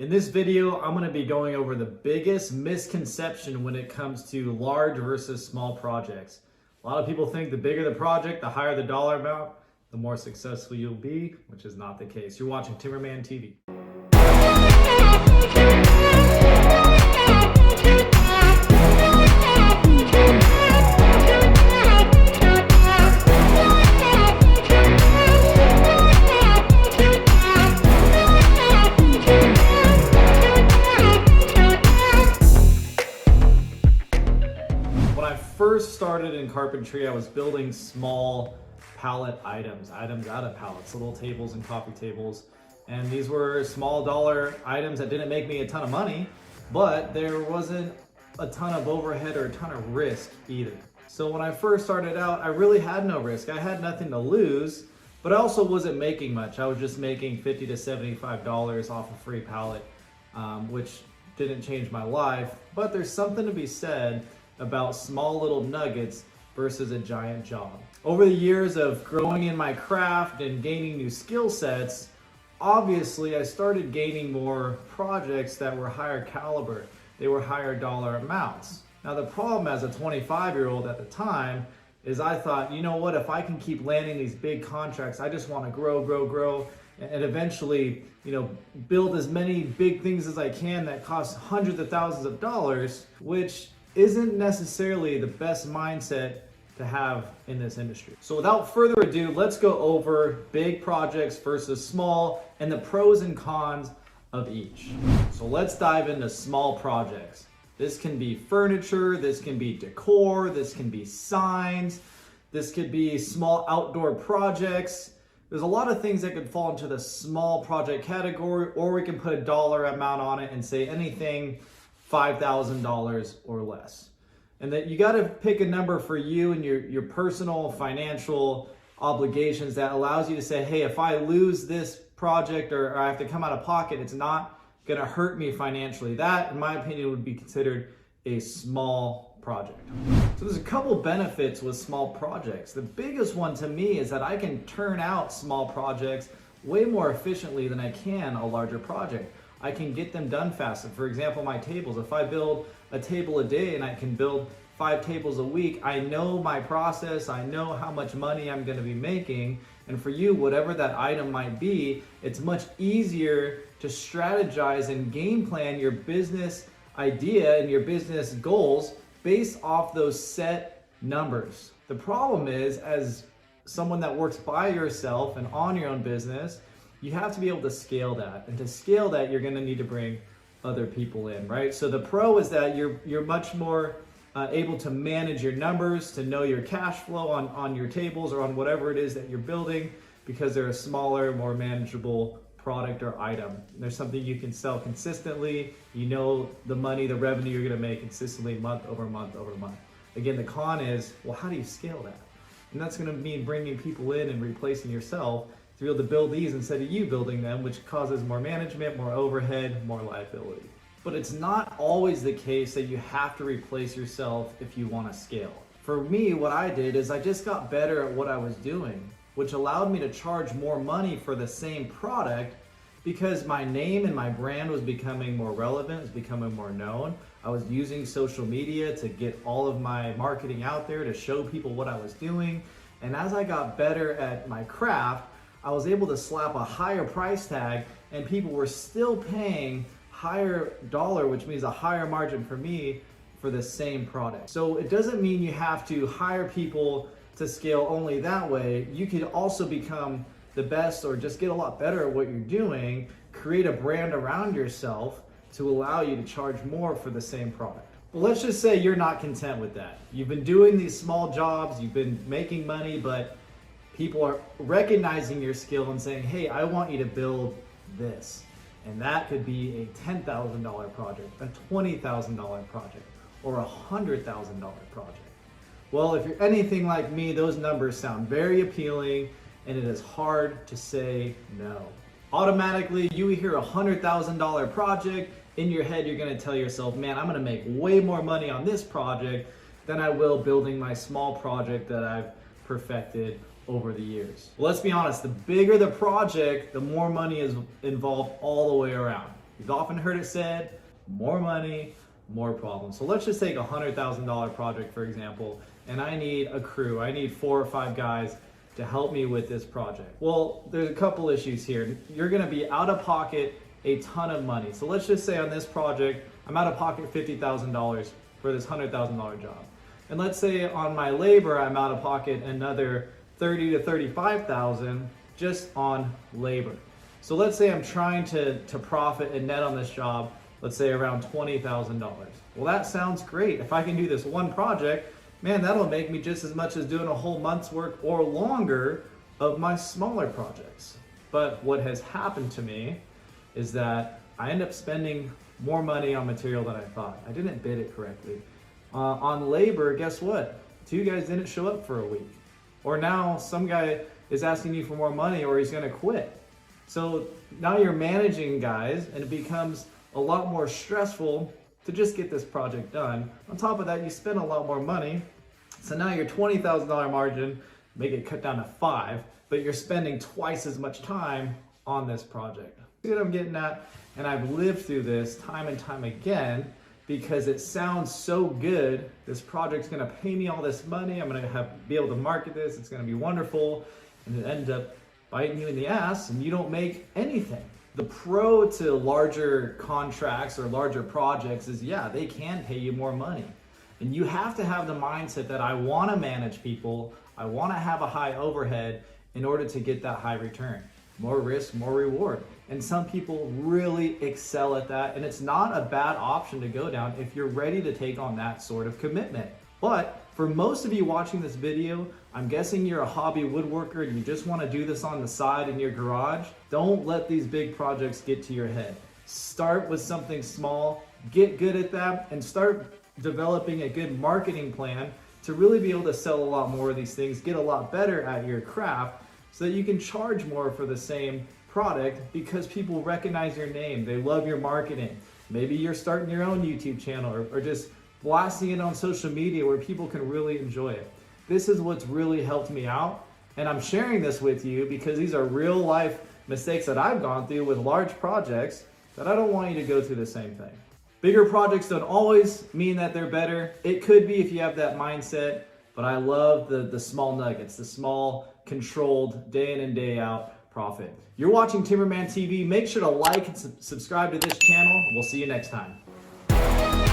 In this video, I'm going to be going over the biggest misconception when it comes to large versus small projects. A lot of people think the bigger the project, the higher the dollar amount, the more successful you'll be, which is not the case. You're watching TMBRMAN TV. First started in carpentry, I was building small pallet items out of pallets, little tables and coffee tables. And these were small dollar items that didn't make me a ton of money, but there wasn't a ton of overhead or a ton of risk either. So when I first started out, I really had no risk. I had nothing to lose, but I also wasn't making much. I was just making $50 to $75 off a free pallet, which didn't change my life. But there's something to be said about small little nuggets versus a giant job. Over the years of growing in my craft and gaining new skill sets, obviously I started gaining more projects that were higher caliber. They were higher dollar amounts. Now the problem as a 25-year-old at the time is I thought, you know what, if I can keep landing these big contracts, I just want to grow, and eventually, build as many big things as I can that cost hundreds of thousands of dollars, which isn't necessarily the best mindset to have in this industry. So without further ado, let's go over big projects versus small and the pros and cons of each. So let's dive into small projects. This can be furniture, this can be decor, this can be signs, this could be small outdoor projects. There's a lot of things that could fall into the small project category, or we can put a dollar amount on it and say anything $5,000 or less. And that you got to pick a number for you and your personal financial obligations that allows you to say, hey, if I lose this project or I have to come out of pocket, it's not going to hurt me financially. That, in my opinion, would be considered a small project. So there's a couple benefits with small projects. The biggest one to me is that I can turn out small projects way more efficiently than I can a larger project. I can get them done faster. For example, my tables, if I build a table a day and I can build 5 tables a week, I know my process, I know how much money I'm gonna be making. And for you, whatever that item might be, it's much easier to strategize and game plan your business idea and your business goals based off those set numbers. The problem is, as someone that works by yourself and on your own business, you have to be able to scale that. And to scale that, you're gonna need to bring other people in, right? So the pro is that you're much more able to manage your numbers, to know your cash flow on your tables or on whatever it is that you're building, because they're a smaller, more manageable product or item. There's something you can sell consistently. You know the money, the revenue you're gonna make consistently month over month over month. Again, the con is, well, how do you scale that? And that's gonna mean bringing people in and replacing yourself to be able to build these instead of you building them, which causes more management, more overhead, more liability. But it's not always the case that you have to replace yourself if you want to scale. For me, what I did is I just got better at what I was doing, which allowed me to charge more money for the same product because my name and my brand was becoming more relevant, it was becoming more known. I was using social media to get all of my marketing out there to show people what I was doing. And as I got better at my craft, I was able to slap a higher price tag and people were still paying higher dollar, which means a higher margin for me for the same product. So it doesn't mean you have to hire people to scale only that way. You could also become the best or just get a lot better at what you're doing, create a brand around yourself to allow you to charge more for the same product. Well, let's just say you're not content with that. You've been doing these small jobs, you've been making money, but people are recognizing your skill and saying, hey, I want you to build this. And that could be a $10,000 project, a $20,000 project, or a $100,000 project. Well, if you're anything like me, those numbers sound very appealing and it is hard to say no. Automatically, you hear a $100,000 project, in your head you're gonna tell yourself, man, I'm gonna make way more money on this project than I will building my small project that I've perfected over the years. Well, let's be honest, the bigger the project, the more money is involved all the way around. You've often heard it said, more money, more problems. So let's just take a $100,000 project, for example, and I need a crew. I need 4 or 5 guys to help me with this project. Well, there's a couple issues here. You're gonna be out of pocket a ton of money. So let's just say on this project, I'm out of pocket $50,000 for this $100,000 job. And let's say on my labor, I'm out of pocket another $30,000 to $35,000 just on labor. So let's say I'm trying to profit and net on this job, let's say around $20,000. Well, that sounds great. If I can do this one project, man, that'll make me just as much as doing a whole month's work or longer of my smaller projects. But what has happened to me is that I end up spending more money on material than I thought. I didn't bid it correctly. On labor, guess what? 2 guys didn't show up for a week. Or now some guy is asking you for more money or he's gonna quit. So now you're managing guys and it becomes a lot more stressful to just get this project done. On top of that, you spend a lot more money. So now your $20,000 margin, make it cut down to 5, but you're spending twice as much time on this project. See what I'm getting at? And I've lived through this time and time again because it sounds so good. This project's gonna pay me all this money. I'm gonna be able to market this. It's gonna be wonderful. And it ends up biting you in the ass and you don't make anything. The pro to larger contracts or larger projects is, yeah, they can pay you more money. And you have to have the mindset that I wanna manage people, I wanna have a high overhead in order to get that high return. More risk, more reward. And some people really excel at that, and it's not a bad option to go down if you're ready to take on that sort of commitment. But for most of you watching this video, I'm guessing you're a hobby woodworker and you just want to do this on the side in your garage. Don't let these big projects get to your head. Start with something small, get good at that, and start developing a good marketing plan to really be able to sell a lot more of these things, get a lot better at your craft so that you can charge more for the same product because people recognize your name, they love your marketing. Maybe you're starting your own YouTube channel or just blasting it on social media where people can really enjoy it. This is what's really helped me out, and I'm sharing this with you because these are real life mistakes that I've gone through with large projects that I don't want you to go through the same thing. Bigger projects don't always mean that they're better. It could be if you have that mindset, but I love the small nuggets, the small controlled day in and day out profit. You're watching Timberman TV. Make sure to like and subscribe to this channel. We'll see you next time.